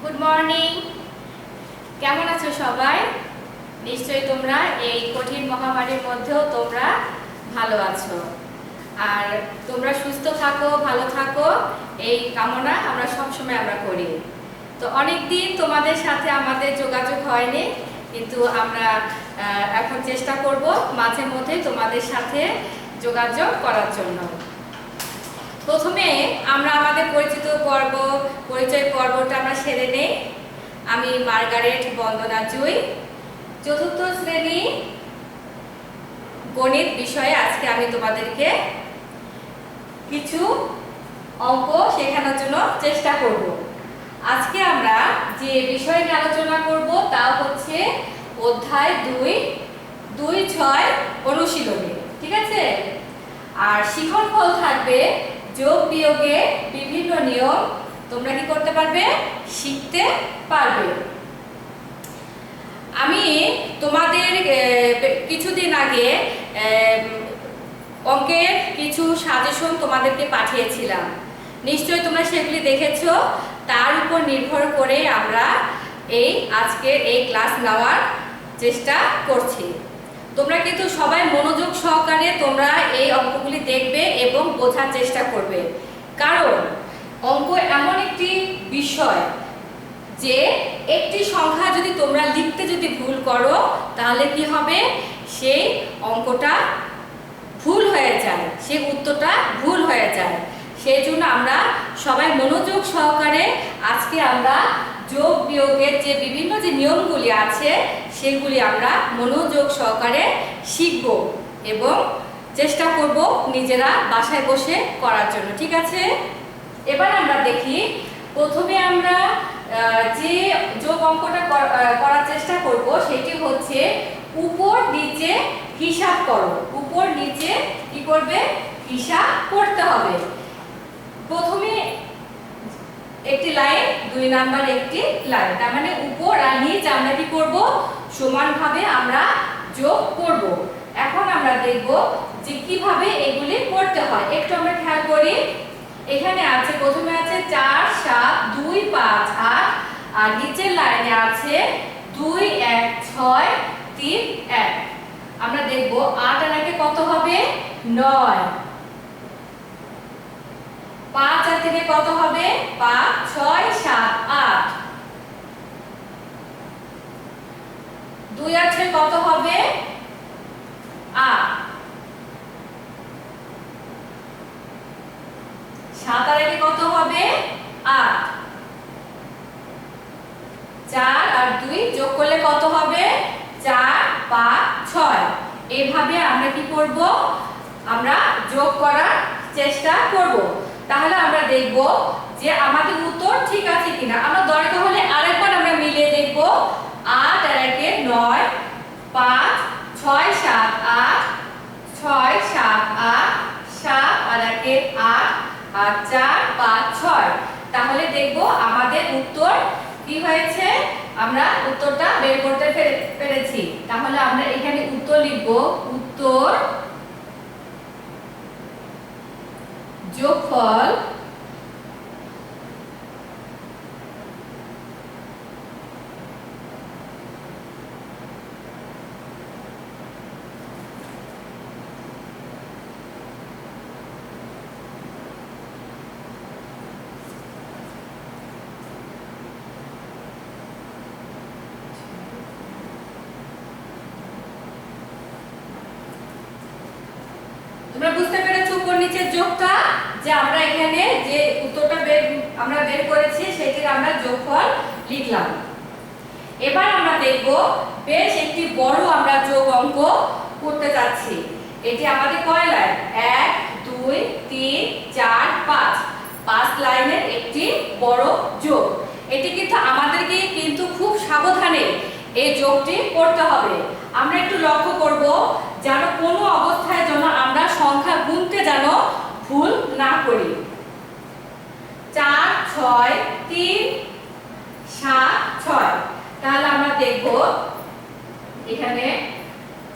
Good morning. কেমন আছো সবাই? নিশ্চয়ই তোমরা এই কঠিন মহামারীর মধ্যেও তোমরা ভালো আছো, আর তোমরা সুস্থ থাকো, ভালো থাকো, এই কামনা আমরা সবসময় করি। তো অনেক দিন তোমাদের সাথে আমাদের যোগাযোগ হয়নি, কিন্তু আমরা এখন চেষ্টা করব মাঝে মধ্যে তোমাদের সাথে যোগাযোগ করার জন্য। প্রথমে আমরা আমাদের পরিচয় পর্বটা আমরা সেরে নেই। আমি মার্গারেট বন্দনা জুই, চতুর্থ শ্রেণী গণিত বিষয়ে আজকে আমি তোমাদেরকে কিছু অঙ্ক শেখানোর জন্য চেষ্টা করব। আজকে আমরা যে বিষয় নিয়ে আলোচনা করব তা হচ্ছে অধ্যায় 2.6 অনুশীলনী, ঠিক আছে? আর শিক্ষণফল থাকবে যোগ বিয়োগে বিভিন্ন নিয়ম, তোমরা কি করতে পারবে? শিখতে পারবে। আমি তোমাদের কিছুদিন আগে অঙ্কের কিছু সাজেশন তোমাদেরকে পাঠিয়েছিলাম, নিশ্চয়ই তোমরা সেগুলি দেখেছো। তার উপর নির্ভর করে আমরা আজকের এই ক্লাস নেওয়ার চেষ্টা করছি। তোমরা কিন্তু সবাই মনোযোগ সহকারে তোমরা এই অঙ্কগুলি দেখবে এবং বোঝার চেষ্টা করবে, কারণ অঙ্ক এমন একটি বিষয় যে একটি সংখ্যা যদি তোমরা লিখতে ভুল করো তাহলে কি হবে? সেই অঙ্কটা ভুল হয়ে যায়, সেই উত্তরটা ভুল হয়ে যায়। সেই জন্য আমরা সবাই মনোযোগ সহকারে আজকে আমরা যোগ বিয়োগের যে বিভিন্ন যে নিয়মগুলি আছে সেগুলি আমরা মনোযোগ সহকারে শিখব এবং চেষ্টা করব নিজেরা বাসায় বসে করার জন্য, ঠিক আছে? এবার আমরা দেখি, প্রথমে আমরা যে যোগ অঙ্কটা করার চেষ্টা করব সেটি হচ্ছে উপর নিচে হিসাব করো। উপর নিচে কি করবে? হিসাব করতে হবে। প্রথমে একটি লাইন, 2 নাম্বার একটি লাইন, তার মানে উপর আর নিচ আমরা কি করব? সমানভাবে আমরা যোগ করব। এখন আমরা দেখব যে কিভাবে এগুলি করতে হয়। একটু আমরা খেয়াল করি। এখানে আছে, প্রথমে আছে 4 7 2 5 8, আর নিচের লাইনে আছে 2 1 6 3 1। আমরা দেখব 8 আর 1 কত হবে? 9। 5 আর 3 কত হবে? 5 6 7 8। 2 আর 6 কত হবে? 8। 7 আর 1 কত হবে? 8। 4 আর 2 যোগ করলে কত হবে? 4 5 6। এইভাবে আমরা কি করব? আমরা যোগ করার চেষ্টা করব। তাহলে আমরা দেখব যে আমাদের উত্তর ঠিক আছে কিনা। আমরা দরকার হলে আরেকবার আমরা মিলিয়ে দেখব। 8 আর 1 9, 5 6 7 8, 6 7 8, 7 আর 1 8, আর 4 5 6। তাহলে দেখব আমাদের উত্তর কি হয়েছে, আমরা উত্তরটা বের করতে পেরেছি। তাহলে আমরা এখানে উত্তর লিখব, উত্তর যোগফল তোমরা বুঝতে পেরেছো উপর নিচের যোগটা, যে আমরা এখানে যে উত্তরটা বের করেছি সেটির আমরা যোগফল লিখলাম। এবার আমরা দেখব বেশ একটি বড় আমরা যোগ অঙ্ক করতে যাচ্ছি। এটি আমাদের কয় লাইন? 1 2 3 4 5, 5 লাইনের একটি বড় যোগ। এটি কিন্তু আমাদেরকে খুব সাবধানে এই যোগটি করতে হবে। আমরা একটু লক্ষ্য করব যেন কোনো অবস্থায় যেন আমরা সংখ্যা গুনতে যেন ভুল না করি। 4 6 3 7 6। তাহলে আমরা দেখব এখানে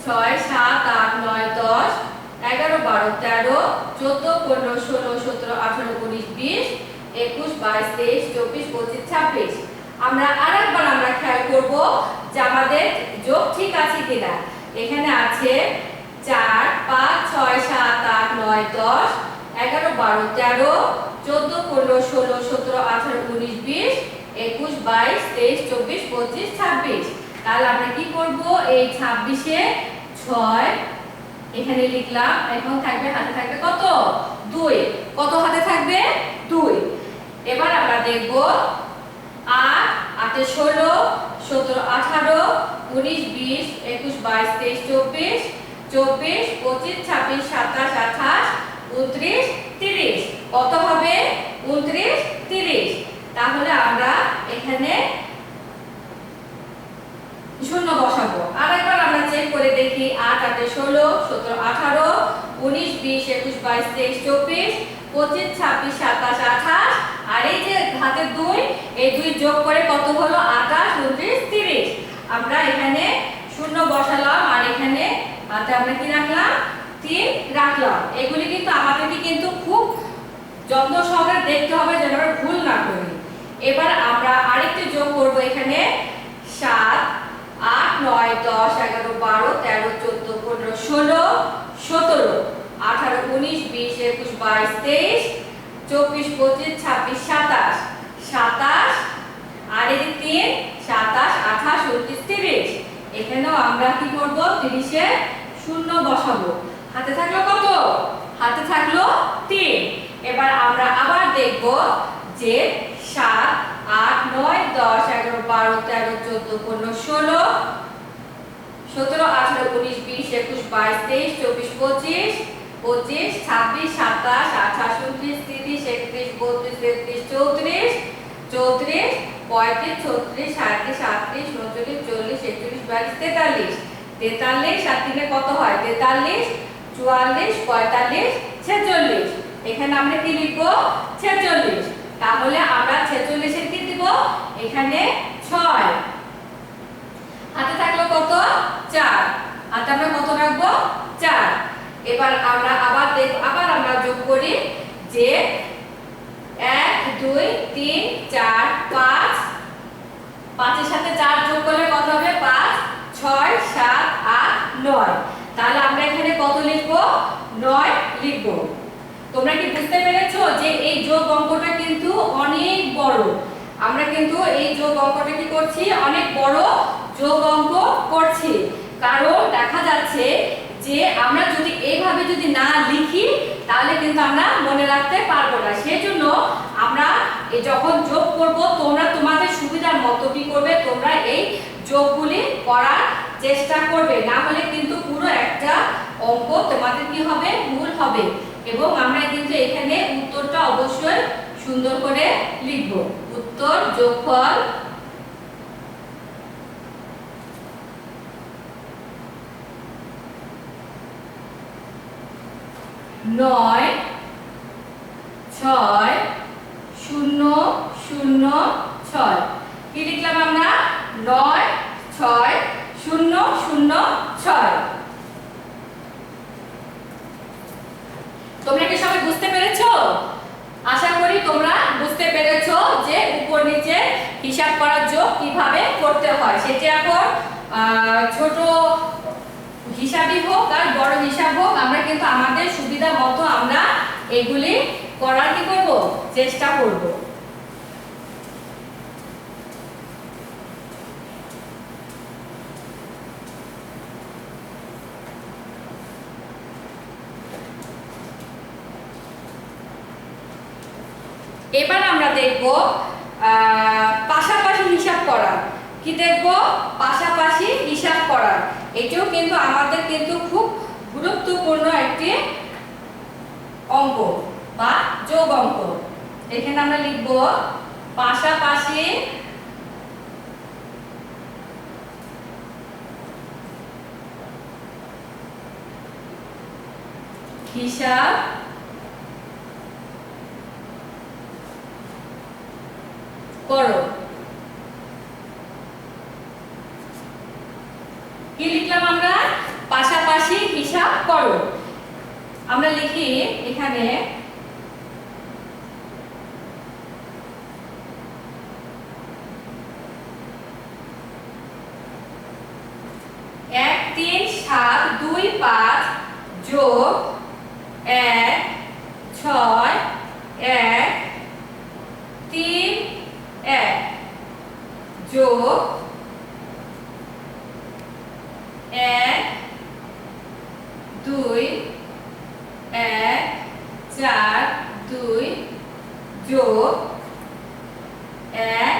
6 7 8 9 10 11 12 13 14 15 16 17 18 19 20 21 22 23 24 25 26। আমরা আরেকবার আমরা খেয়াল করব যে আমাদের যোগ ঠিক আছে কিনা। এখানে আছে 4 5 6 7 8 9 10 11 12 13 14 15 16 17 18 19 20 21 22 23 24 25 26। তাহলে আমরা কি করব, এই 26 এ 6 এখানে লিখলাম, এখন থাকবে হাতে থাকবে কত 2, কত হাতে থাকবে 2। এবার আমরা দেখব 8 8 এ 16 17 18 19 20 21 22 23 24 24 25 26 27 28 29 30। কত হবে 29 30। তাহলে আমরা এখানে শূন্য বসাবো। আরেকবার আমরা চেক করে দেখি 8 8 এ 16 17 18 19 20 21 22 23 24 25 26 27 28 আর এই যে হাতে 2, এই 2 যোগ করে কত হলো 28 29 30। আমরা এখানে শূন্য বসালাম আর এখানে হাতে আমরা কি রাখলাম 3 রাখলাম। এগুলি কিন্তু আমাদেরকে কিন্তু খুব যত্ন সহকারে দেখতে হবে যেন আমরা ভুল না করি। এবার আমরা আরেকটি যোগ করব, এখানে 7 8 9 10 11 12 13 14 15 16 17 18 19 20 21 22 23 24 25 26 27 27 আর এই 3 27 28 29 30। এখানেও আমরা কি করব 30 এ শূন্য বসাবো। হাতে থাকলো কত, হাতে থাকলো 3। এবার আমরা আবার দেখব যে 7 8 9 10 11 12 13 14 15 16 17 18 19 20 21 22 23 24 25 25 26 27 28 29 30 31 32 33 34 34 35 36 37 38 39 40 41 42 43 আর 3 কত হয় 43 44 45 46। এখানে আমরা কি লিখব 46। তাহলে আমরা 46 এর কি দিব এখানে 6। হাতে থাকলো কত 4, হাতে আমরা কত রাখবো 4। এবার আমরা আবার আমরা যোগ করি যে 1 2 3 4 5, 5 এর সাথে 4 যোগ করলে কত হবে 5 6 7 8 9। তাহলে আমরা এখানে কত লিখব 9 লিখব। তোমরা কি বুঝতে পেরেছো যে এই যোগ অঙ্কটা কিন্তু অনেক বড়। আমরা কিন্তু এই যোগ অঙ্কটা কি করছি, অনেক বড় যোগ অঙ্ক করছি। কারণ দেখা যাচ্ছে যে আমরা যদি এইভাবে যদি না লিখি তাহলে কিন্তু আমরা মনে রাখতে পারবো না। সেজন্য আমরা যখন যোগ করব তোমরা তোমাদের সুবিধার মতো কি করবে, তোমরা এই যোগগুলি করার চেষ্টা করবে, না হলে কিন্তু পুরো একটা অঙ্ক তোমাদের কি হবে ভুল হবে। এবং আমরা কিন্তু এখানে উত্তরটা অবশ্যই সুন্দর করে লিখব। উত্তর যোগফল 9 6 0 0 6। কি লিখলাম আমরা 9 6 0 0 6। তোমরা কি সবাই বুঝতে পেরেছো? আশা করি তোমরা বুঝতে পেরেছো যে উপর নিচে হিসাব করার যোগ কিভাবে করতে হয়। সেটা এখন ছোট হিসাবই হোক আর বড় হিসাব হোক, আমরা কিন্তু আমাদের সুবিধা মতো আমরা এগুলি করার কি করব চেষ্টা করব। এবার আমরা দেখব পাশাপাশি হিসাব করা। কি দেখব পাশাপাশি হিসাব করা। এটাও কিন্তু আমাদের কিন্তু খুব গুরুত্বপূর্ণ একটি অঙ্ক বা যোগ অঙ্ক। এখানে আমরা লিখব পাশাপাশি হিসাব করো। কি লিখলাম আমরা পাশাপাশি হিসাব করো। আমরা লিখি এখানে 3 7 2 5 যোগ 1 6 1 3 1 যোগ 1 2 1 4 2 যোগ 1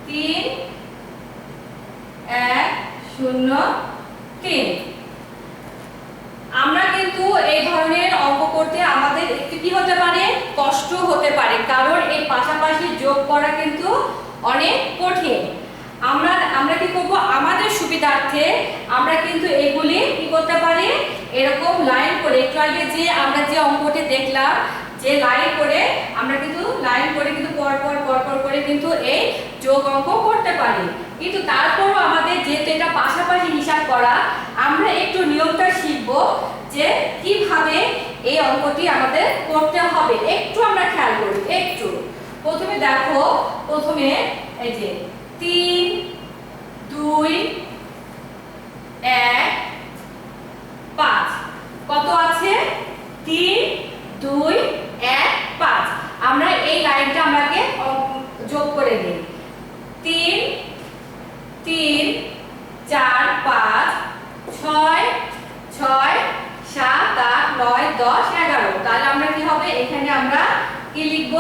3 1 0 3। আমরা কিন্তু এই ধরনের অঙ্ক করতে আমাদের একটু কি হতে পারে, কষ্ট হতে পারে, কারণ এই পাশাপাশি যোগ করা কিন্তু অনেক কঠিন। আমরা কি করব, আমাদের সুবিধার্থে আমরা কিন্তু এগুলি কি করতে পারি, এরকম লাইন করে, একটু আগে যে আমরা যে অঙ্কটি দেখলাম যে লাইন করে, আমরা কিন্তু লাইন করে কিন্তু পর পর করে কিন্তু এই যোগ অঙ্ক করতে পারি। কিন্তু তারপরও আমাদের যেহেতু এটা পাশাপাশি হিসাব করা, আমরা একটু নিয়মটা শিখব যে কিভাবে এই অঙ্কটি আমাদের করতে হবে। একটু আমরা খেয়াল করি, একটু। প্রথমে দেখো, প্রথমে এই যে 3 2 1 5 কত আছে, 3 2 1 5। আমরা এই লাইনটা আমাকে যোগ করে দিই। 3 3 4 5 6 6 7 8 9 10 11। তাহলে আমরা কি হবে, এখানে আমরা কি লিখব,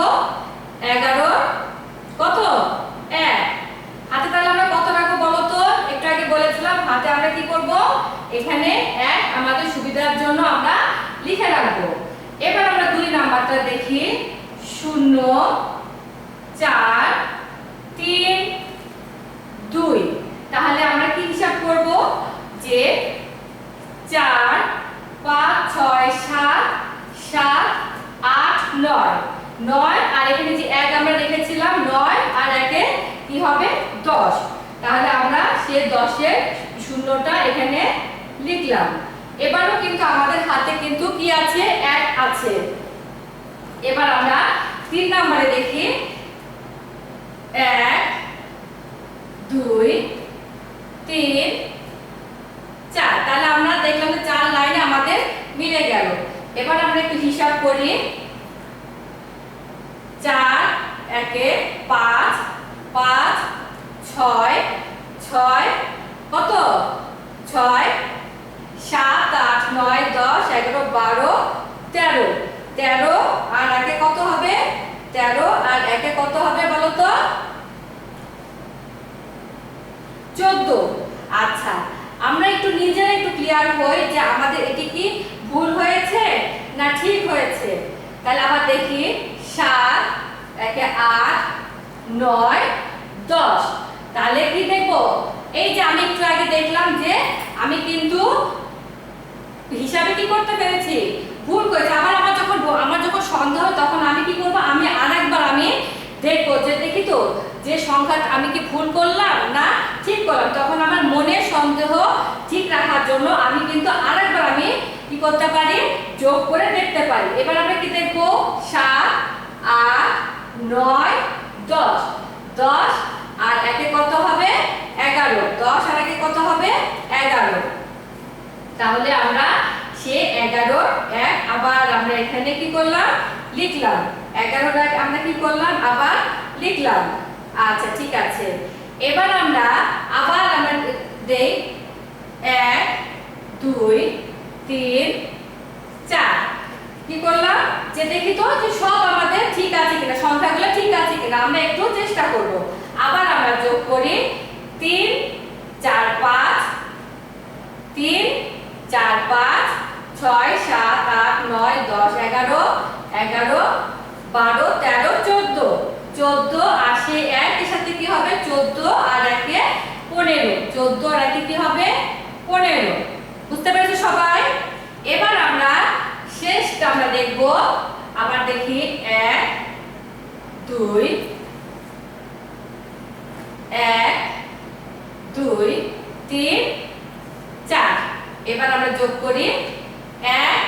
11 কত 1 হাতে। তাহলে আমরা কত রাখবো বলো তো, একটু আগে বলেছিলাম হাতে আমরা কি করব, এখানে 1 আমাদের সুবিধার জন্য আমরা লিখে রাখবো। এবার আমরা 2 নাম্বারটা দেখি, 0 4 3 2। তাহলে আমরা কি হিসাব করব, যে 4 5 6 7 7 8 9 9, আর এখানে যে 1 আমরা রেখেছিলাম 9 আর 1 এ কি হবে 10। তাহলে আমরা সেই 10 এর শূন্যটা এখানে লিখলাম। এবারও কিন্তু আমাদের হাতে কিন্তু কি আছে, 1 আছে। এবার আমরা 3 নম্বরে দেখি, 1 2 3 4। তাহলে আমরা দেখলাম যে 4 লাইনে আমাদের মিলে গেল। এবার আমরা একটু হিসাব করি, 4 1 5 5 6 6 কত 6 7 8 9 10 11 12 13 13, আর 1 কত হবে 13, আর 1 কত হবে বলো তো 14। আচ্ছা, আমরা একটু নিজেরা একটু ক্লিয়ার হই যে আমাদের এটি কি ভুল হয়েছে না ঠিক হয়েছে। তাহলে আবার দেখি, 7 1 8 9 10। তাহলে কি দেখবো, এই যে আমি একটু আগে দেখলাম যে আমি কিন্তু হিসাবে কি করতে পেরেছি, ভুল করেছি। আবার আমার যখন সন্দেহ, তখন আমি কি করব, আমি আরেকবার আমি দেখবো যে দেখি তো যে সংখ্যাটা আমি কি ভুল করলাম না ঠিক করলাম। তখন আমার মনে সন্দেহ ঠিক রাখার জন্য আমি কিন্তু আরেকবার আমি কি করতে পারি, যোগ করে দেখতে পারি। এবার আমরা কি দেখবো, 7 8 9 10 10, আর 1 কত হবে 11, 10 আর 1 কত হবে 11। তাহলে আমরা সে 11 1 আবার আমরা এখানে কি করলাম, লিখলাম। 11 আমরা কি করলাম, আবার লিখলাম। আচ্ছা ঠিক আছে। এবার আমরা আবার আমরা দেই 1 2 3 4। কি করলাম, যে দেখি তো যে সব আমাদের ঠিক আছে কিনা, সংখ্যাগুলো ঠিক আছে কিনা, আমরা একটু চেষ্টা করব। আবার আমরা যোগ করি, 3 4 5 3 4 5 6 7 8 9 10 11 11 12 13 14 14, আর সেই 1 এর সাথে কি হবে 14 আর 1 এ 15, 14 আর 1 কি হবে 15। বুঝতে পেরেছো সবাই? এবার আমরা শেষটা আমরা দেখব। আবার দেখি 1 2 1 2 3 4। এবার আমরা যোগ করি 1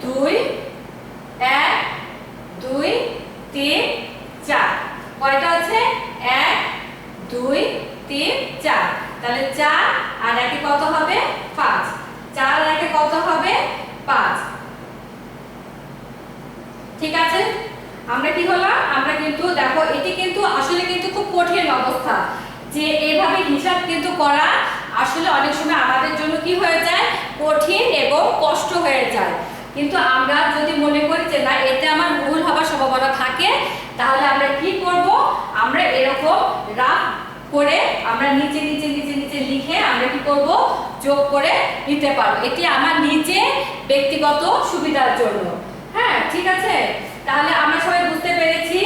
2 1 2 3 4। কয়টা আছে 1 2 3 4। তাহলে 4 আর 1 কত হবে 5, 4 আর 1 কত হবে 5। ঠিক আছে, আমরা কি হলাম, আমরা কিন্তু দেখো এটি কিন্তু আসলে কিন্তু খুব কঠিন অবস্থা, যে এইভাবে হিসাব কিন্তু করা আসলে অনেক সময় আমাদের জন্য কি হয়ে যায়, কঠিন এবং কষ্ট হয়ে যায়। কিন্তু আমরা যদি মনে করি যে না এতে আমার ভুল হবার সম্ভাবনা থাকে, তাহলে আমরা কি করব, আমরা এরকম রাফ করে আমরা নিচে নিচে নিচে নিচে লিখে আমরা কি করব, যোগ করে নিতে পারবো। এটি আমার নিজে ব্যক্তিগত সুবিধার জন্য। হ্যাঁ ঠিক আছে, তাহলে আমরা সবাই বুঝতে পেরেছি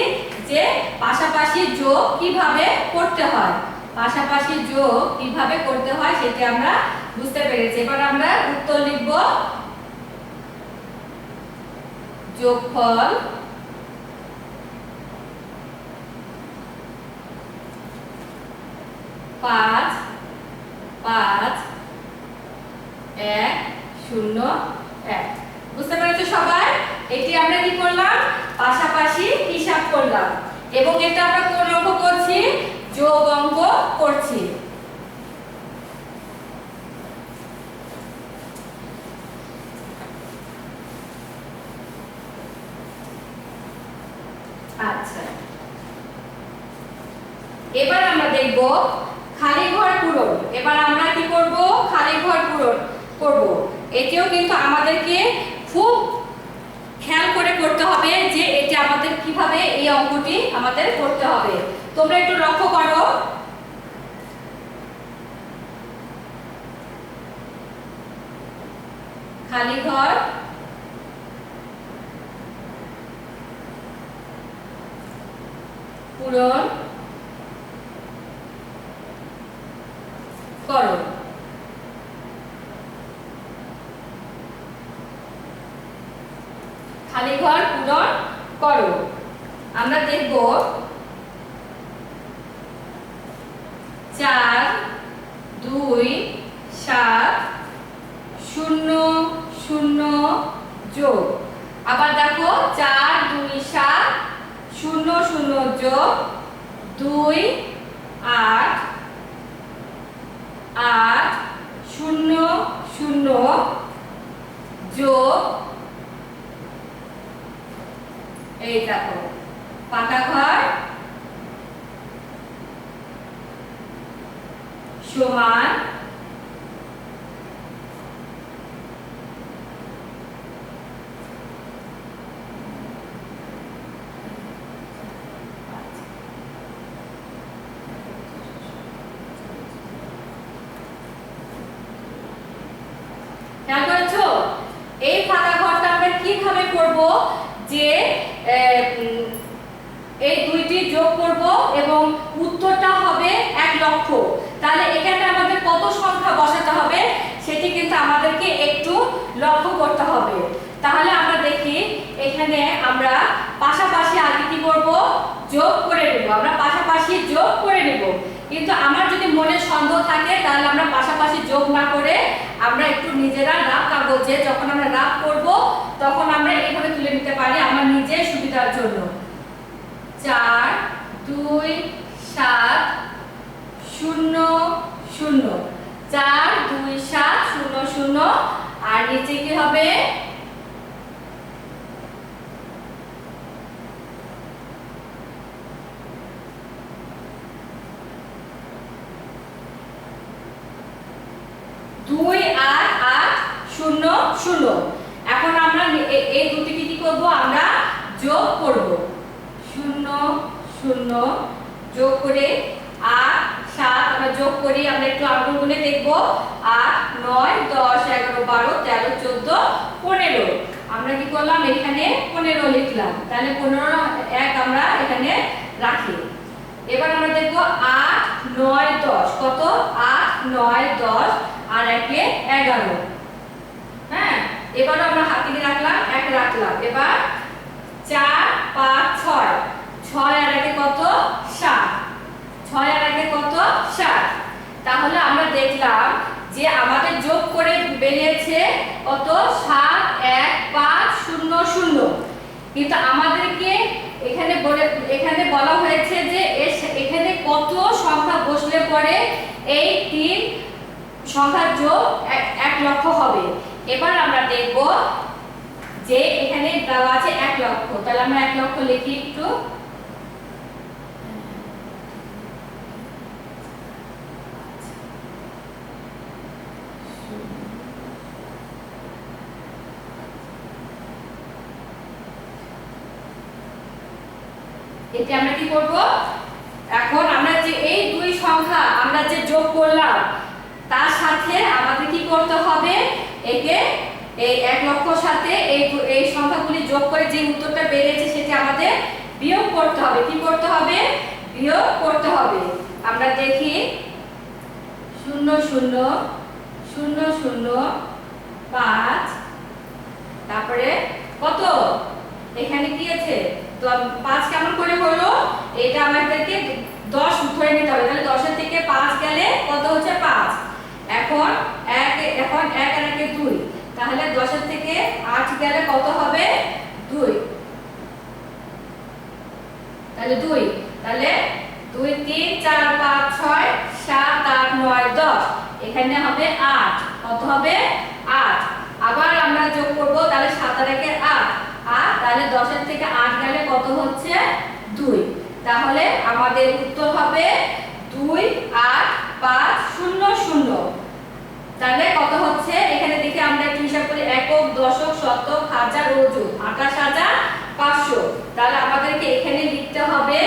যে পাশাপাশি যোগ কিভাবে করতে হয়, পাশাপাশি যোগ কিভাবে করতে হয় সেটি আমরা বুঝতে পেরেছি। এবার আমরা উত্তর লিখব, যোগফল পাঁচ 5 1 0 1। বুঝতে পেরেছো সবাই? এটি আমরা কি করলাম, পাশাপাশি হিসাব করলাম, এবং এটা আমরা কোন অঙ্ক করছি, যোগ অঙ্ক করছি। আচ্ছা, এবার আমরা দেখব খালি ঘর পূরণ। এবার আমরা কি করব, খালি ঘর পূরণ করব। এটিও কিন্তু আমাদেরকে খুব খেয়াল করে করতে হবে যে এটা আমাদের কিভাবে এই অঙ্কটি আমাদের করতে হবে। তোমরা একটু লক্ষ্য করো, খালি ঘর পূরণ করো। খালি ঘর পূরণ করো। আমরা দেখব 4 2 7 0 0 যোগ, আবার দেখো 4 2 7 0 0 যোগ 2 8 8 0 0 যোগ, এই দেখো পাকা ঘর সমান খেয়াল করেছো? এই ফাঁকা ঘরটা আমরা কিভাবে করব, যে এই দুইটি যোগ করব এবং উত্তরটা হবে 1 লক্ষ। তাহলে এখানে আমাদের কত সংখ্যা বসাতে হবে সেটি কিন্তু আমাদেরকে একটু লক্ষ্য করতে হবে। তাহলে আমরা দেখি এখানে আমরা পাশাপাশি আগে কি করব, যোগ করে নেব, আমরা পাশাপাশি যোগ করে নেব। কিন্তু আমার যদি মনে সন্দেহ থাকে তাহলে আমরা পাশাপাশি যোগ না করে আমরা একটু নিজেরা রাফ কাগজে যখন আমরা রাফ করব তখন আমরা এইভাবে তুলে নিতে পারি আমার নিজের সুবিধার জন্য। 4 2 7 0 0, 4 2 7 0 0, আর নিচে কি হবে, দুই 8 8 0 0। এখন আমরা এই দুটিকে কি করব, আমরা যোগ করব, 0 0 যোগ করে 8 7 আমরা যোগ করি, আমরা একটু আঙ্গুল গুনে দেখব, 8 9 10 11 12 13 14 15। আমরা কি করলাম, এখানে 15 লিখলাম, তাহলে 15 1 আমরা এখানে রাখি। এবার আমরা দেখব 8 9 10, কত, 8 9 10 আর 1 11। হ্যাঁ, এবার আমরা হাতে রাখলাম, 1 রাখলাম। এবার 4 5 6, 6 আর 1 কত, 7, 6 আর 1 কত, 7। তাহলে আমরা দেখলাম যে আমাদের যোগ করে বেরিয়েছে কত, 7 1 5 0 0। কিন্তু আমাদেরকে এখানে বলা হয়েছে যে এখানে কত সংখ্যা বসলে পরে এই 3 সংখ্যার যোগ 1 লক্ষ হবে। এবার আমরা দেখব যে এখানে দেওয়া আছে 1 লক্ষ, তাহলে আমরা 1 লক্ষ লিখি একটু। এতে আমরা কি করব, এখন আমরা যে এই দুই সংখ্যা আমরা যে যোগ করলাম তার সাথে আমাদের কি করতে হবে, একে এই 1 লক্ষর সাথে এই সংখ্যাগুলি যোগ করে যে উত্তরটা বেরিয়েছে সেটা আমাদের বিয়োগ করতে হবে। কি করতে হবে, বিয়োগ করতে হবে। আমরা দেখি 0 0 0 0 5, তারপরে কত এখানে কি আছে, তো 5 কেমন করে হলো, এটা আমাদেরকে 10 ধরে নিতে হবে, তাহলে 10 এর থেকে 5 গেলে কত হচ্ছে 5। এখন 1 আর 1 2, তাহলে 10 এর থেকে 8 গেলে কত হবে 2, তাহলে 2, তাহলে 2 3 4 5 6 7 8 9 10, এখানে হবে 8, কত হবে 8। আবার আমরা যোগ করব, তাহলে 7 আর 1 8, তাহলে 10 এর থেকে 8 গেলে কত হচ্ছে 2, তাহলে আমাদের উত্তর হবে 2 8 5 0 0। তাহলে কত হচ্ছে, এখানে দেখি আমরা একটু হিসাব করি, একক দশক শতক হাজার অযুত 28500, তাহলে আমাদেরকে এখানে লিখতে হবে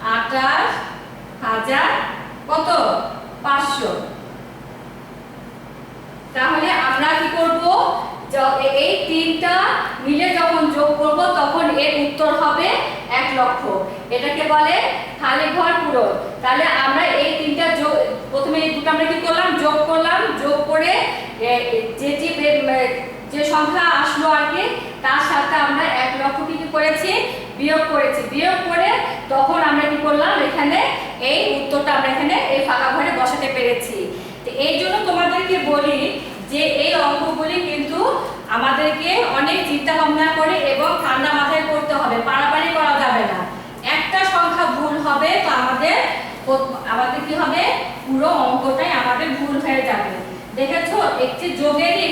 28000 কত 500। তাহলে আমরা কি করব, এই তিনটা মিলে যখন যোগ করব তখন এর উত্তর হবে 1 লক্ষ। এটাকে বলে খালি ঘর পূরণ। তাহলে আমরা এই তিনটা যোগ, প্রথমে এই দুটো আমরা কি করলাম, যোগ করলাম, যোগ করে যে সংখ্যা আসলো আর কি তার সাথে আমরা 1 লক্ষ কি করেছি, বিয়োগ করেছি। বিয়োগ করে তখন আমরা কি করলাম, এখানে এই উত্তরটা আমরা এখানে এই ফাঁকা ঘরে বসাতে পেরেছি। তো এই জন্য তোমাদেরকে বলি যে এই অঙ্কগুলি কিন্তু আমাদেরকে অনেক চিন্তা ভাবনা করে এবং ঠান্ডা মাথায় করতে হবে, পারাপারি করা যাবে না। একটা সংখ্যা ভুল হবে তো আমাদের কি হবে, পুরো অঙ্কটাই আমাদের ভুল হয়ে যাবে। দেখেছো একটি যোগেরই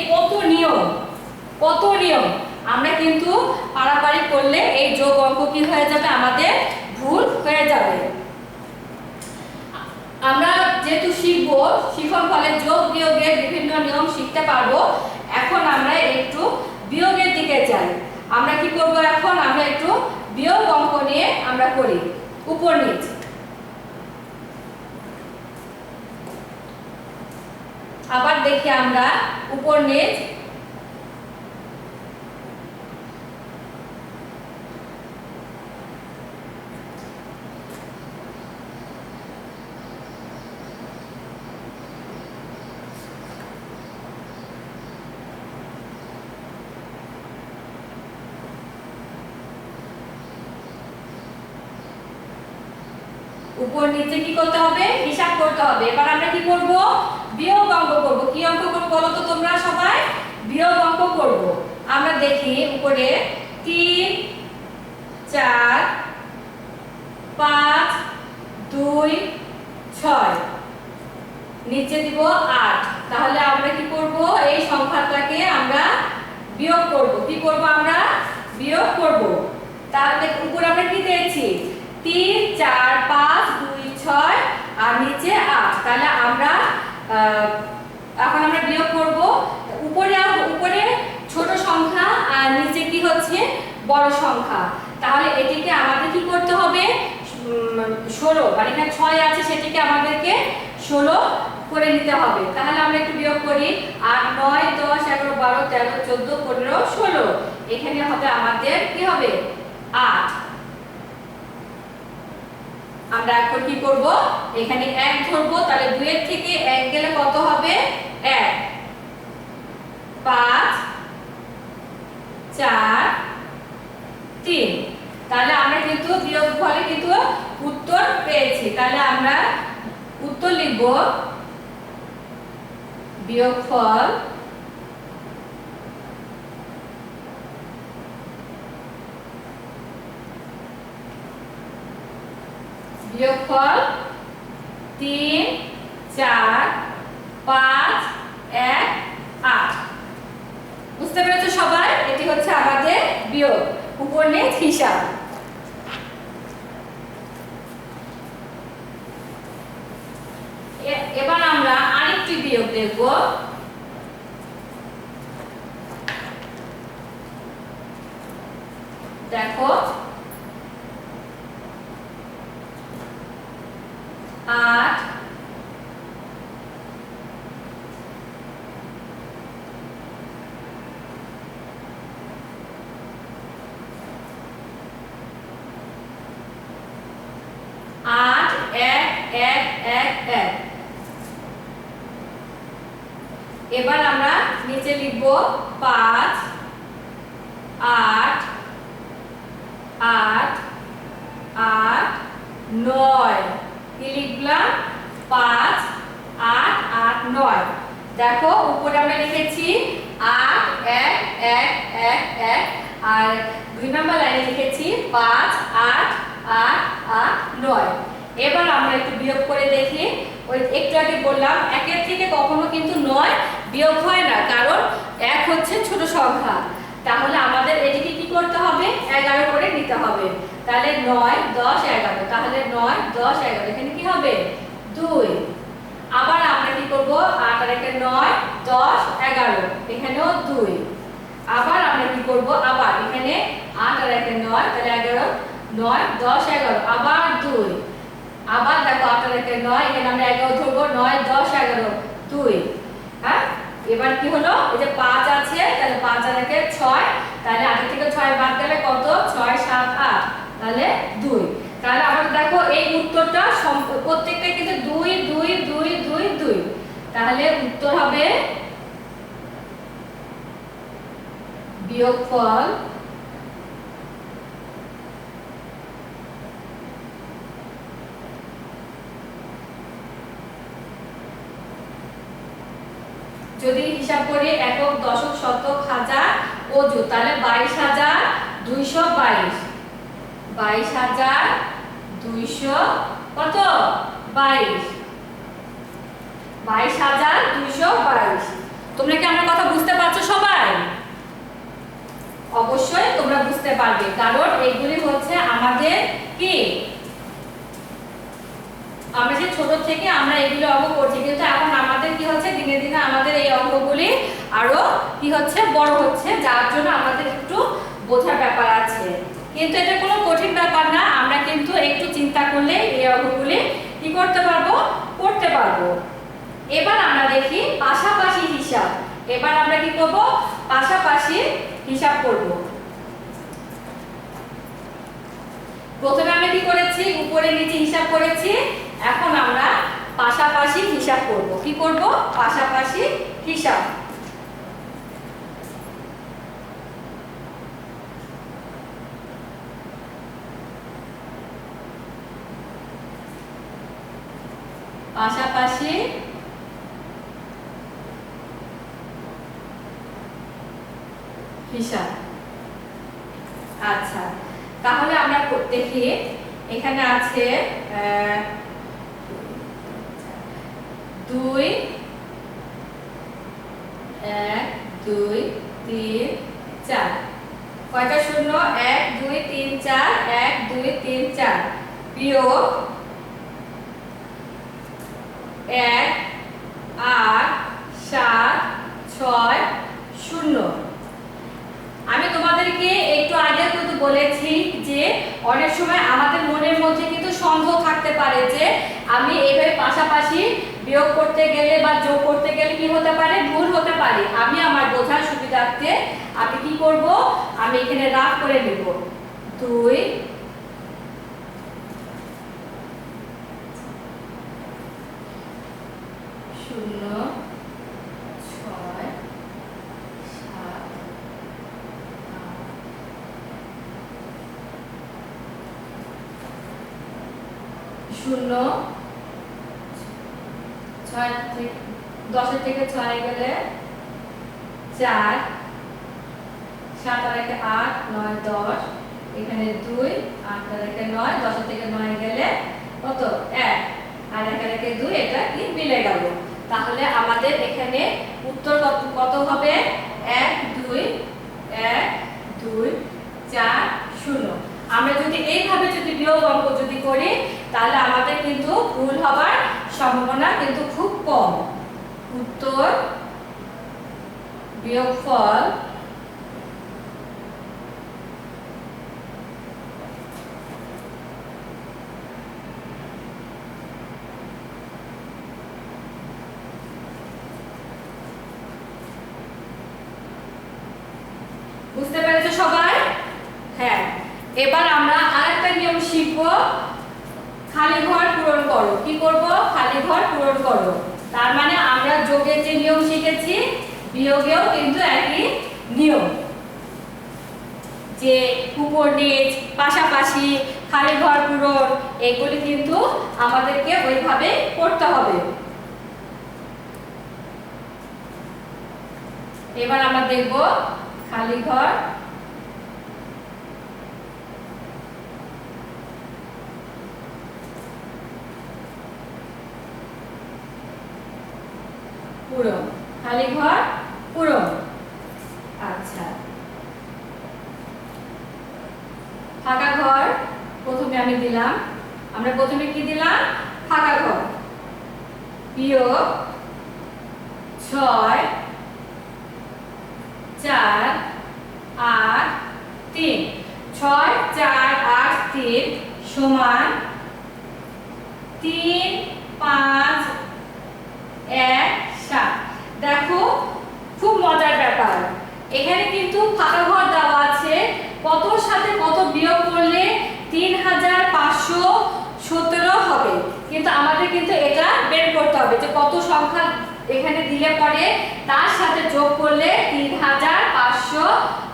কত নিয়ম, আমরা কিন্তু পারাপারি করলে এই যোগ অঙ্ক কি হয়ে যাবে, আমাদের ভুল হয়ে যাবে। আমরা যেহেতু শিখবো, শিখন ফলে যোগ বিয়োগের বিভিন্ন নিয়ম শিখতে পারবো। এখন আমরা একটু বিয়োগের দিকে যাই। আমরা কি করব, এখন আমরা একটু বিয়োগ অঙ্ক নিয়ে আমরা করি, উপর নিচ। আবার দেখি আমরা উপর নিচ, উপর নিচে কি করতে হবে, হিসাব করতে হবে। এবার আমরা কি করব, বিয়োগ অঙ্ক করব। কি অঙ্ক করব বলো তো তোমরা সবাই, বিয়োগ অঙ্ক করব। আমরা দেখি উপরে 3 4 5 2 6, নিচে দিব 8। তাহলে আমরা কি করব, এই সংখ্যাটাকে আমরা বিয়োগ করব। কি করব, আমরা বিয়োগ করব। তাহলে উপরে আমরা কি দিয়েছি, 3 4 5 2 6 আর নিচে 8। তাহলে আমরা এখন আমরা বিয়োগ করব। উপরে ছোট সংখ্যা আর নিচে কি হচ্ছে, বড় সংখ্যা। তাহলে এটিকে আমাদের কি করতে হবে, 16, মানে এখানে 6 আছে সেটিকে আমাদেরকে 16 করে নিতে হবে। তাহলে আমরা একটু বিয়োগ করি, 8 9 10 11 12 13 14 15 16, এখানে হবে আমাদের কি হবে 8। আমরা এখন কি করব, এখানে 1 ধরব। তাহলে 2 এর থেকে 1 গেলে কত হবে 1, 5 4 3। তাহলে আমরা কিন্তু বিয়োগ ফলে কিন্তু উত্তর পেয়েছি। তাহলে আমরা উত্তর লিখব, বিয়োগফল বিয়োগফল 3 4 5 1 8। বুঝতে পেরেছো সবাই? এটি হচ্ছে আমাদের বিয়োগ, উপর নিচ হিসাব। এবার আমরা আরেকটি বিয়োগ দেখব। দেখো 8 8 1 1 1 1। এবার আমরা নিচে লিখব 5 8 8 8 9। কি লিখলাম? 5 8 8 9। দেখো উপরে আমরা লিখেছি 8 1 1 1 1 আর 2 নম্বর লাইনে লিখেছি 5 8 8 8 9। এবার আমরা একটু বিয়োগ করে দেখি। ওই একটু আগে বললাম একের থেকে কখনো কিন্তু 9 বিয়োগ হয় না, কারণ 1 হচ্ছে ছোট সংখ্যা। তাহলে আমাদের এদিকে কি করতে হবে? 11 করে নিতে হবে। তাহলে 9 10 11। তাহলে 9 10 11, এখানে কি হবে? 2। আবার আমরা কি করব? 8 আর 1 9 10 11, এখানেও 2। আবার আমরা কি করব? আবার এখানে 8 আর 1 9, তাহলে 11 9 10 11, আবার 2। আবার দেখো 8 আর 1 9, এখানে আমরা 11 ধরব, 9 10 11 2। হ্যাঁ, এবার কি হলো? এই যে 5 আছে, তাহলে 5 আর 1 6, তাহলে 8 থেকে 6 বাদ দিলে কত? 6 7 8, তাহলে 2। তাহলে আমরা দেখো এই উত্তরটা প্রত্যেকটা কিন্তু 2 2 2 2 2। তাহলে উত্তর হবে বিয়োগফল যদি হিসাব করি একক দশক শতক হাজার অযু, তাহলে 22,222। 22,200 কত? 22। 22,222। তোমরা কি আমার কথা বুঝতে পারছো সবাই? অবশ্যই তোমরা বুঝতে পারবে, কারণ এইগুলি হচ্ছে আমাদের কি, আমরা যে ছোট থেকে আমরা এগুলো অঙ্ক করছি, কিন্তু এখন আমাদের কি হচ্ছে, দিনে দিনে আমাদের এই অঙ্কগুলি আরো কি হচ্ছে, বড় হচ্ছে, যার জন্য আমাদের একটু বোঝার ব্যাপার আছে। কিন্তু এটা কোনো কঠিন ব্যাপার না, আমরা কিন্তু একটু চিন্তা করলে এই অঙ্কগুলি কি করতে পারবো, করতে পারবো। এবার আমরা দেখি পাশাপাশি হিসাব। এবার আমরা কি করব? পাশাপাশি হিসাব করব। প্রথমে আমরা কি করেছি? উপরে নিচে হিসাব করেছি। এখন আমরা পাশাপাশি হিসাব করব। কি করব? পাশাপাশি হিসাব। পাশাপাশি হিসাব। আচ্ছা, তাহলে আমরা দেখি এখানে আছে 2 1 2 3 4। কয়টা শূন্য? 1 2 3 4, 1 2 3 4 বিয়োগ 1 8 7 6 0। আমি তোমাদেরকে একটু আগে কিন্তু বলেছি যে অনেক সময় আমাদের মনের মধ্যে কিন্তু সন্দেহ থাকতে পারে যে আমি এইভাবে পাশাপাশি বিয়োগ করতে গেলে বা যোগ করতে গেলে কি হতে পারে, ভুল হতে পারে। আমি আমার বোঝার সুবিধার্থে আমি কি করব, আমি এখানে রাফ করে নেব 2 0 6 7 0 6 থেকে 10 থেকে 6 গেলে 4, 7 আর 1 8 9 10, এখানে 2, 8 আর 1 9, 10 থেকে 9 গেলে কত 1 আর এখানে 2 এটা কি মিলে গেল। তাহলে আমাদের এখানে উত্তর কত হবে 1 2 1 2 4 0। আমরা যদি এইভাবে যদি বিয়োগ অঙ্ক যদি করি তাহলে আমাদের কিন্তু ভুল হবার সম্ভাবনা কিন্তু খুব কম। উত্তর বিয়োগফল বুঝতে পেরেছো সবাই? হ্যাঁ, এবার আমরা আরেকটা নিয়ম শিখব, খালি ঘর পূরণ করো। কি করব? খালি ঘর পূরণ করো। তার মানে আমরা যোগের যে নিয়ম শিখেছি বিয়োগেও কিন্তু একই নিয়ম, যে উপর নিচ পাশাপাশি খালি ঘর পূরণ এগুলি কিন্তু আমাদেরকে ওইভাবে করতে হবে। এবার আমরা দেখব খালি ঘর পূরণ, খালি ঘর পূরণ। আচ্ছা, ফাঁকা ঘর প্রথমে আমি দিলাম। আমরা প্রথমে কি দিলাম? ফাঁকা ঘর। বিয়োগ 6 4 8 3। 6 4 8 3 সমান 3 5 1 7। দেখো খুব মজার ব্যাপার, এখানে কিন্তু ফাঁকা ঘর দেওয়া আছে, কতর সাথে কত বিয়োগ করলে 3517 হবে। কিন্তু আমাদের কিন্তু এটা বের করতে হবে যে কত সংখ্যা এখানে দিলে পরে তার সাথে যোগ করলে 3500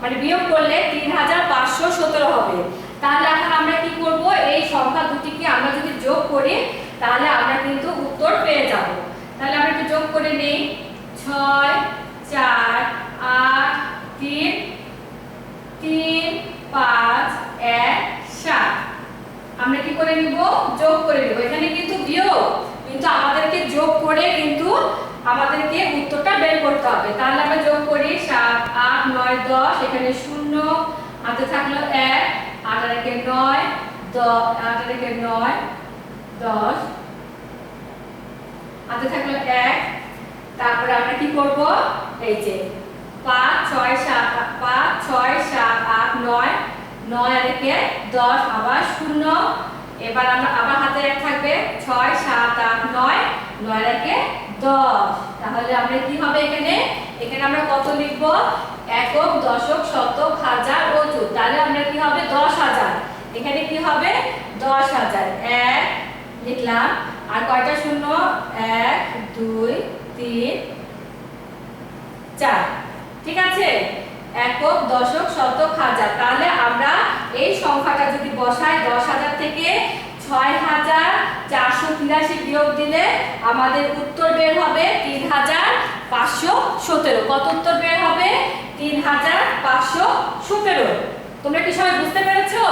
মানে বিয়োগ করলে 3517 হবে। তাহলে এখন আমরা কি করব? এই সংখ্যা দুটিকে আমরা যদি যোগ করি তাহলে আমরা কিন্তু উত্তর পেয়ে যাব। তাহলে আমরা একটু যোগ করে নেই। 6 4 8 3 3 5 1 7। আমরা কি করে নিব? যোগ করে নিব। এখানে কিন্তু বিয়োগ, কিন্তু আমাদেরকে যোগ করে কিন্তু আমাদেরকে উত্তরটা বের করতে হবে। তাহলে আমরা যোগ করি 7 8 9 10। এখানে 0 হাতে থাকলো 1 8 আর 1 9 10 8 আর 1 9 10 হাতে থাকলো 1। তারপরে আমরা কি করব? এই যে 5 6 7 5 6 7 8 9 9 আর 1 10 আবার 0। এবার আমরা আবার হাতে 1 থাকবে 6 7 8 9 9 আর 1 10। তাহলে আমরা কি হবে এখানে? এখানে আমরা কত লিখব? একক দশক শতক হাজার অযুত। তাহলে আমরা কি হবে? 10000। এখানে কি হবে? 10000। 1 লিখলাম, আর কয়টা শূন্য? 1 2 3 4। ঠিক আছে, একক দশক শতক হাজার। তাহলে আমরা এই সংখ্যাটা যদি বসাই 10000 থেকে 6483 বিয়োগ দিলে আমাদের উত্তর বের হবে 3517। কত উত্তর বের হবে? 3517। তোমরা কি সবাই বুঝতে পেরেছো?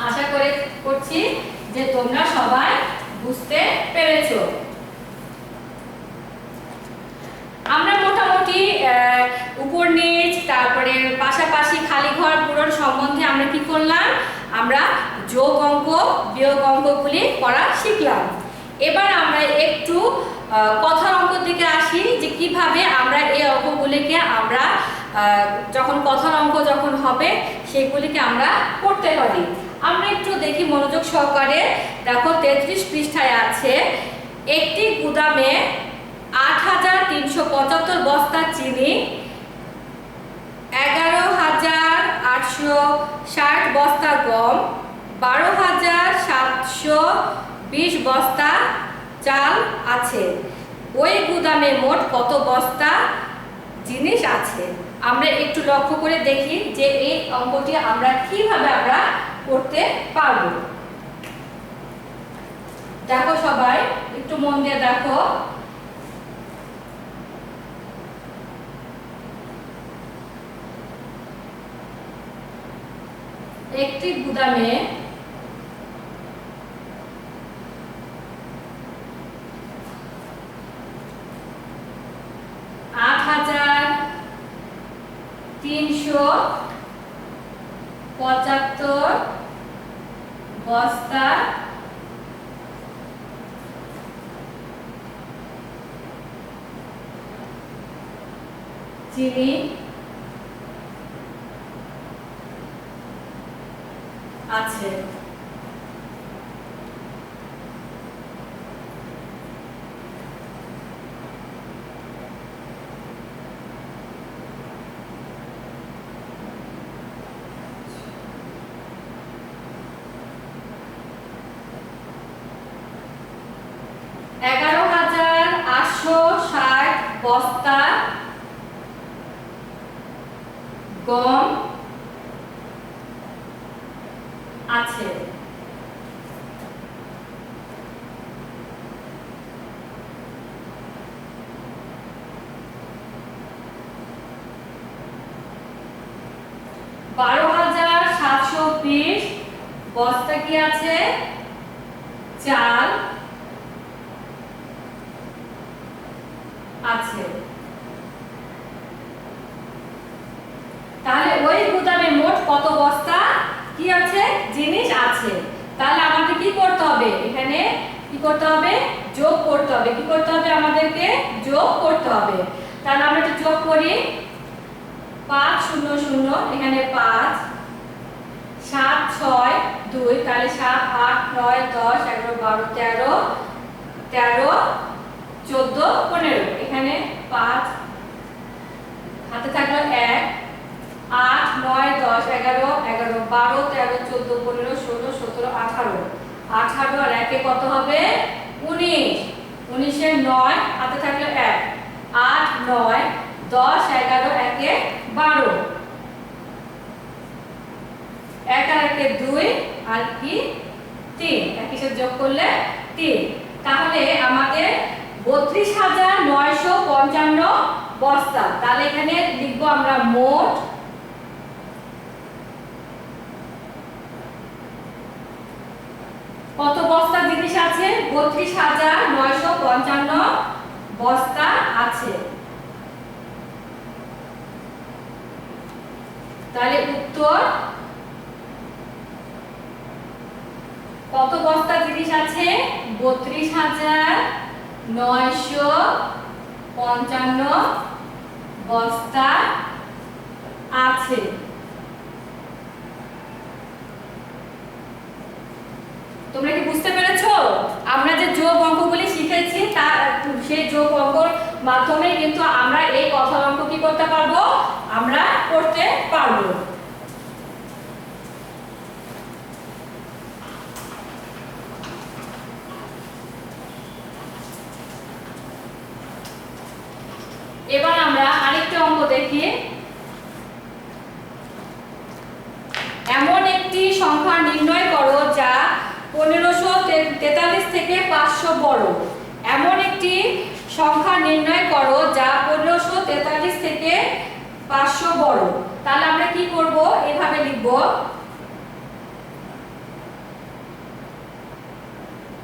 আশা করছি যে তোমরা সবাই বুঝতে পেরেছো। আমরা মোটামুটি উপর নিচ তারপরে পাশাপাশি খালি ঘর পূরণ সম্বন্ধে আমরা কি করলাম? আমরা যোগ অঙ্ক বিয়োগ অঙ্কগুলি করা শিখলাম। এবার আমরা একটু কথার অঙ্কের দিকে আসি, যে কিভাবে আমরা এই অঙ্কগুলিকে আমরা যখন কথার অঙ্ক যখন হবে সেগুলিকে আমরা করতে পারি। আমরা একটু দেখি মনোযোগ সহকারে। দেখো 33 পৃষ্ঠায় আছে, একটি গুদামে 8375 বস্তা চিনি, 11860 বস্তা গম, 12720 বস্তা চাল আছে। ওই গুদামে মোট কত বস্তা জিনিস আছে? আমরা একটু লক্ষ্য করে দেখি যে এই অঙ্কটি আমরা কিভাবে আমরা করতে পারবো। দেখো সবাই একটু মন দিয়ে দেখো। একটি গুদামে 375 বস্তা চিনি আছে। বস্তা গম আছে। $12,720 বস্তা কি আছে? চাল আছে। তাহলে ওই গুদামে মোট কত বস্তা কি আছে? জিনিস আছে। তাহলে আমাদের কি করতে হবে? এখানে কি করতে হবে? যোগ করতে হবে। কি করতে হবে? আমাদেরকে যোগ করতে হবে। তাহলে আমরা একটু যোগ করি। 500 এখানে 5 7 6 2 তাহলে 7 8 9 10 11 12 13 13 14 15 এখানে 5 হাতে থাকলো 1 8 9 10 11 11 12 13 14 15 16 17 18 18 আর 1 এ কত হবে? 19 19 এর 9 হাতে থাকলো 1 8 9 10 11 1 এ 12 1 আর 1 এ 2 আর কি 3 একই সাথে যোগ করলে 3। তাহলে আমাদের 32,955 বস্তা। তাহলে এখানে লিখব আমরা মোট কত বস্তা জিনিস আছে? 32,955 বস্তা আছে। তাহলে উত্তর কত বস্তা জিনিস আছে? 32,955 বস্তা আছে। তোমরা কি বুঝতে পেরেছো? আমরা যে যোগ অঙ্কগুলি শিখেছি তার সেই যোগ অঙ্কর মাধ্যমে কিন্তু আমরা এই কথার অঙ্ক কি করতে পারবো? আমরা করতে পারবো। এবার আমরা আরেকটা অঙ্ক দেখি। এমন একটি সংখ্যা নির্ণয় করো যা 1543 থেকে 500 বড়। এমন একটি সংখ্যা নির্ণয় করো যা 1543 থেকে 500 বড়। তাহলে আমরা কি করব? এভাবে লিখব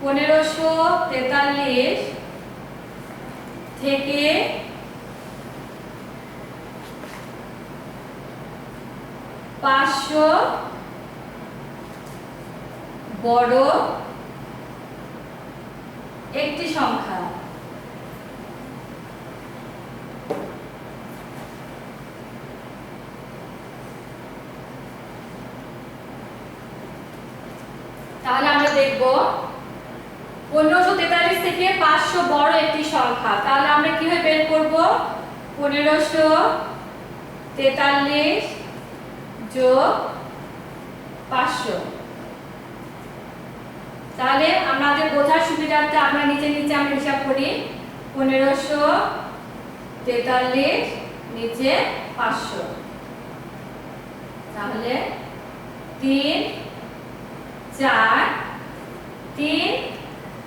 1543 থেকে 500 বড় একটি সংখ্যা। তাহলে আমরা দেখব 1543 থেকে 500 বড় একটি সংখ্যা। তাহলে আমরা কিভাবে বের করব? 1543 যোগ 500। তাহলে আমাদের বোঝার সুবিধার্থে আমরা নিচে নিচে আমরা হিসাব করি। 1543 নিচে 500। তাহলে 3 4 3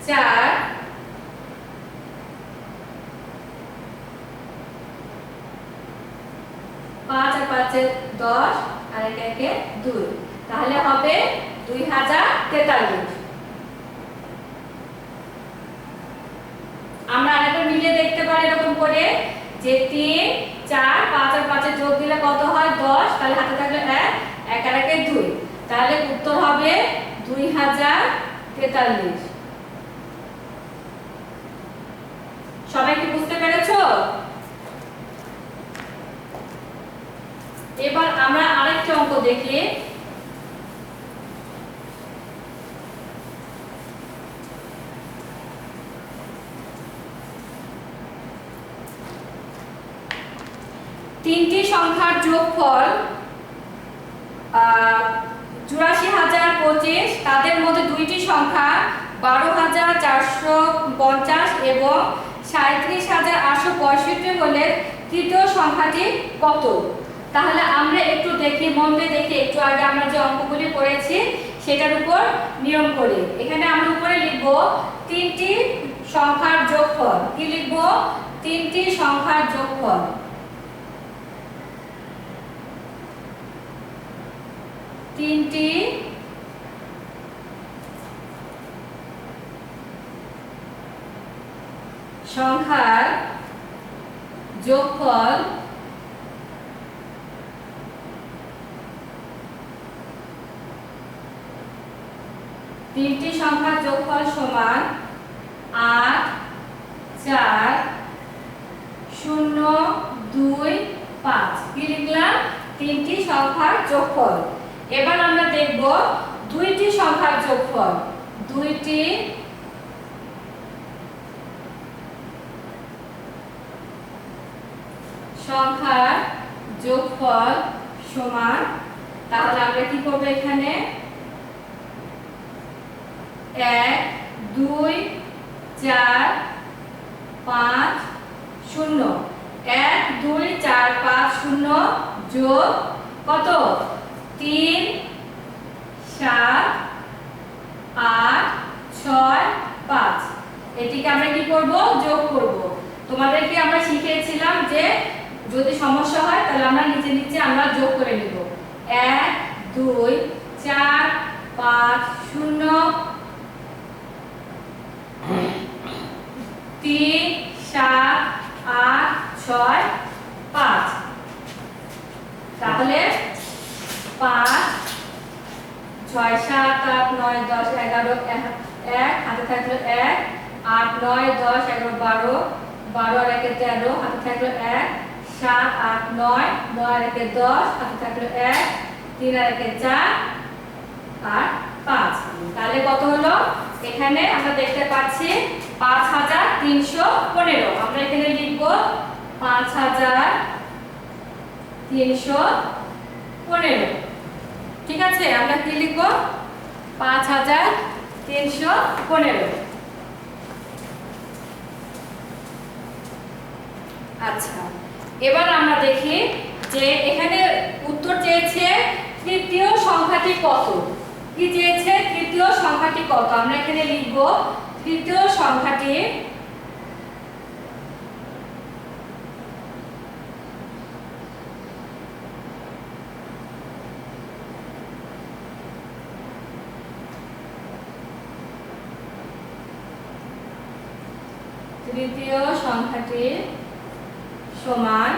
4 5 আর 5 10 আর 1 1 2। তাহলে হবে 2043। আমরা আরেকবার মিলিয়ে দেখতে পারি এরকম করে যে 3 4, 5 আর 5 যোগ দিলে কত হয় 10, তাহলে হাতে থাকলে 1, 1 আর 1 2, তাহলে উত্তর হবে 2043। সবাই কি বুঝতে পেরেছো? এবার আমরা আরেকটা অঙ্ক দেখি। তিনটি সংখ্যার যোগফল 84,025, তাদের মধ্যে দুইটি সংখ্যা 12,450 এবং 37,865 হলে তৃতীয় সংখ্যাটি কত? তাহলে আমরা একটু দেখি, মন দিয়ে দেখি, একটু আগে আমরা যে অঙ্কগুলি করেছি সেটার উপর নিয়ম করি। এখানে আমরা উপরে লিখব তিনটি সংখ্যার যোগফল। কি লিখব? তিনটি সংখ্যার যোগফল। তিনটি সংখ্যার যোগফল তিনটি সংখ্যার যোগফল সমান 8, 4, 0, 2, 5। কি লিখলাম? তিনটি সংখ্যার যোগফল। এবার আমরা দেখব দুইটি সংখ্যার যোগফল। দুইটি সংখ্যার যোগফল সমান, তাহলে আমরা কি করব? এখানে 1, 2, 4, 5, 0, 1, 2, 4, 5, 0 যোগ কত? 3, 7, 8, 6, 5। এটিকে আমরা কি করব? যোগ করব। তোমাদেরকে আমরা শিখিয়েছিলাম যে যদি সমস্যা হয় তাহলে আমরা নিচে নিচে আমরা যোগ করে নিব। 1, 2, 4, 5, 0, 3, 7, 8, 6, 5। তাহলে 5, 6, 7, 8, 9, 10, 11, 1 হাতে থাকলো 1, 8, 9, 10, 11, 12, 12 আর 1 13 হাতে থাকলো 1, 7, 8, 9, 9 আর 1 10 হাতে থাকলো 1, 3 আর 1 4 আর 5। তাহলে কত হলো? এখানে আমরা দেখতে পাচ্ছি 5315। আমরা এখানে লিখব 5315। ঠিক আছে, আমরা কি লিখব? 5315। আচ্ছা, এবার আমরা দেখি যে এখানে উত্তর চেয়েছে তৃতীয় সংখ্যাটি কত। কি চেয়েছে? তৃতীয় সংখ্যাটি কত। আমরা এখানে লিখব তৃতীয় সংখ্যাটি সমান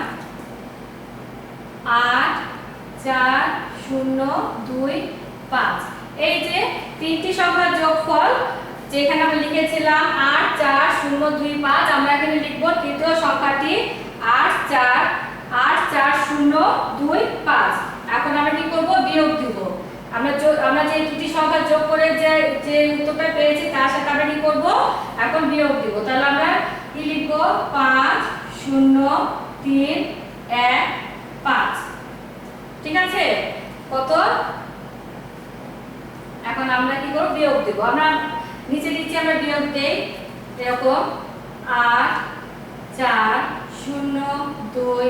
8, 4, 0, 2, 5। এই যে তিনটি সংখ্যার যোগফল যেখানে আমরা লিখেছিলাম 8, 4, 0, 2, 5, আমরা এখানে লিখব তৃতীয় সংখ্যাটি 8, 4, 0, 2, 5। এখন আমরা কি করব? বিয়োগ দিব। আমরা যে দুটি সংখ্যা যোগ করে যে উত্তরটা পেয়েছি তার সাথে আমরা কি করব? এখন বিয়োগ দিব। তাহলে আমরা কি লিখব? 5, 0, 3, 1, 5। ঠিক আছে? কত? এখন আমরা কি করব? বিয়োগ দেব। আমরা নিচে নিচে আমরা বিয়োগ দেই। এরকম 8, 4, 0, 2,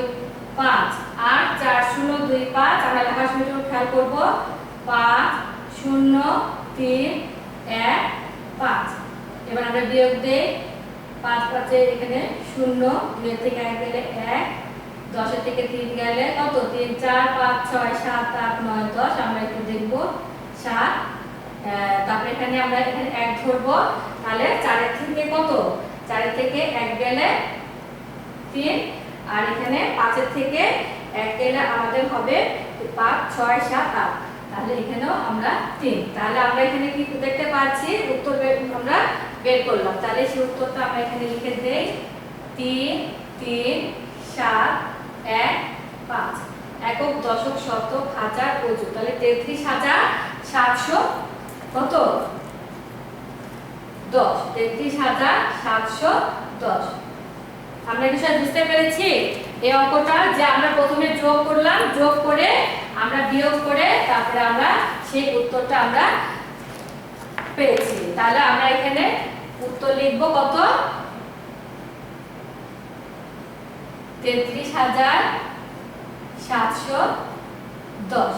5। 8, 4, 0, 2, 5। আমরা লেখার সময় খেয়াল করব 5, 0, 3, 1, 5। এবার আমরা বিয়োগ দেই। 5 5 এখানে 0, 2 থেকে 1 গেলে 1, 10 থেকে 3 গেলে কত? 3, 4, 5, 6, 7, 8, 9, 10। আমরা একটু দেখব 7। তারপরে এখানে আমরা এখানে 1 ধরব। তাহলে 4 থেকে কত? 4 থেকে 1 গেলে 3, আর এখানে 5 এর থেকে 1 গেলে আমাদের হবে 5 6 7 8, তাহলে এখানেও আমরা 3। তাহলে আমরা এখানে কি দেখতে পাচ্ছি উত্তর আমরা বের করলাম। তাহলে সেই উত্তরটা আমরা এখানে লিখে দেই 3 3 7 1 5। একক দশক শতক হাজার অযু, তাহলে 33,700 কত 10, 33,710। আমরা কি সব বুঝতে পেরেছি? এই অঙ্কটা যে আমরা প্রথমে যোগ করলাম, যোগ করে আমরা বিয়োগ করে তারপরে আমরা সেই উত্তরটা আমরা পেয়েছি। তাহলে আমরা এখানে উত্তর লিখব কত 33,710।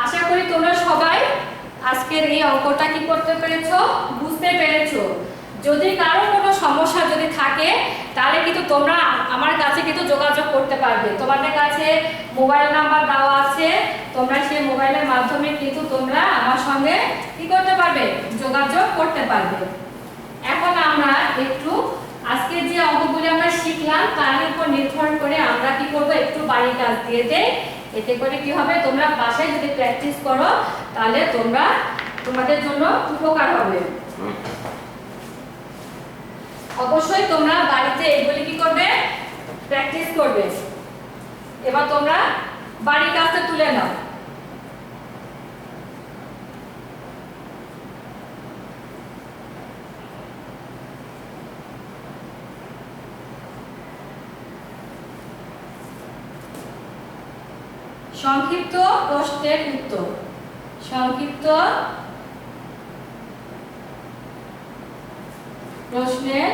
আশা করি তোমরা সবাই আজকের এই অঙ্কটা কি করতে পেরেছো, বুঝতে পেরেছো। যদি কারো কোনো সমস্যা যদি থাকে তাহলে কিন্তু তোমরা আমার কাছে কিন্তু যোগাযোগ করতে পারবে। তোমাদের কাছে মোবাইল নাম্বার দেওয়া আছে, তোমরা সেই মোবাইলের মাধ্যমে কিন্তু তোমরা আমার সঙ্গে কি করতে পারবে, যোগাযোগ করতে পারবে। এখন আমরা একটু আজকে যে অঙ্কগুলি আমরা শিখলাম তার উপর নির্ভর করে আমরা কি করব, একটু বাড়ির কাজ দিয়ে দেই। এতে করে কি হবে, তোমরা বাসায় যদি প্র্যাকটিস করো তাহলে তোমাদের জন্য উপকার হবে। অবশ্যই তোমরা বাড়িতে এগুলি কি করবে, প্র্যাকটিস করবে। এবার তোমরা বাড়ির কাজটা তুলে নাও। সংক্ষিপ্ত প্রশ্নের উত্তর, সংক্ষিপ্ত প্রশ্নের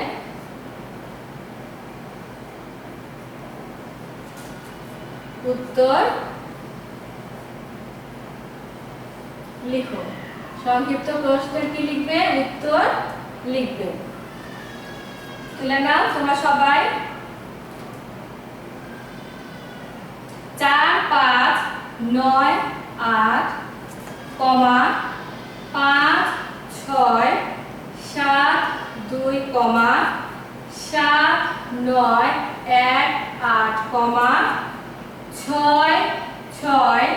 উত্তর লিখো। সংক্ষিপ্ত প্রশ্নের কি লিখবে, উত্তর লিখবে। তুলে নাও তোমরা সবাই। 4 5 9 8 কমা 5 6 7 2 কমা 7 9 1 8 কমা 6 6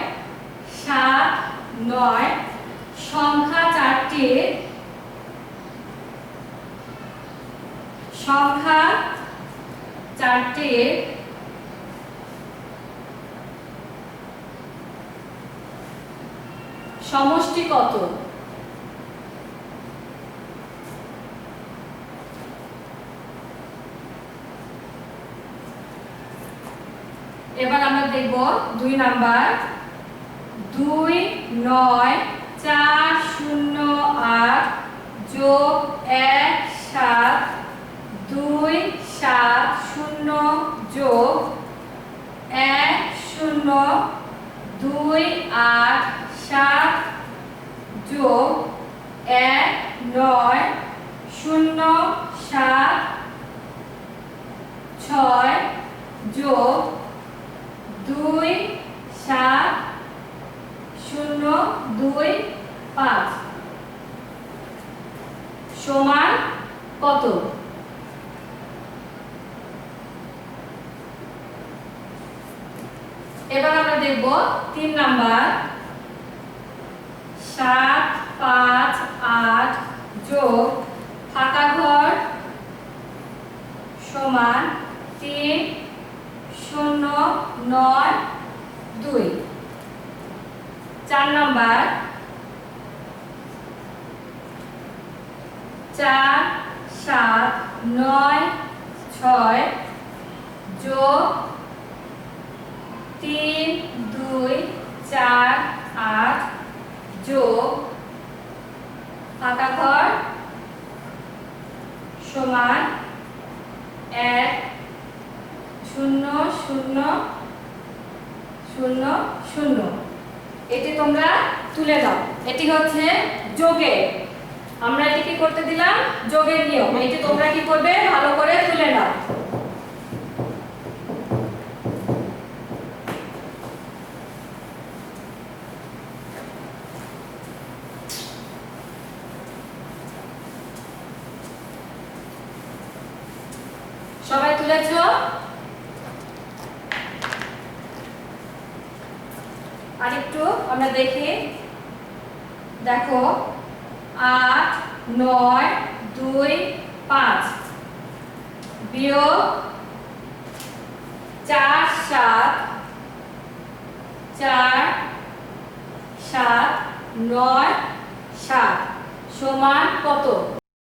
7 9 সংখ্যা চারটির সমষ্টি কত? এবার আমরা দেখব 2 নাম্বার। 2 9 4 0 8 যোগ 1 7 2 7 0 যোগ 1 0 2 8 7 যোগ 1 9 0 7 6 যোগ 2 7 0 2 5 সমান কত? এবার আমরা দেখব 3 নাম্বার। 7 5 8 যোগ ফাঁকা ঘর সমান 3 0 9 2। 4 নাম্বার। 4 7 9 6 যোগ 3 2 4 8 যোগ ফাঁকা ঘর সমান 1 0 0 0 0। এটি তোমরা তুলে দাও। এটি হচ্ছে যোগের, আমরা এটি কি করতে দিলাম, যোগের নিয়ম। এটি তোমরা কি করবে, ভালো করে তুলে নাও। সবাই তুলেছো? আরেকটু আমরা দেখি, দেখো 8 9 2 5 বিয়োগ 4 7 4 7 9 7 সমান কত?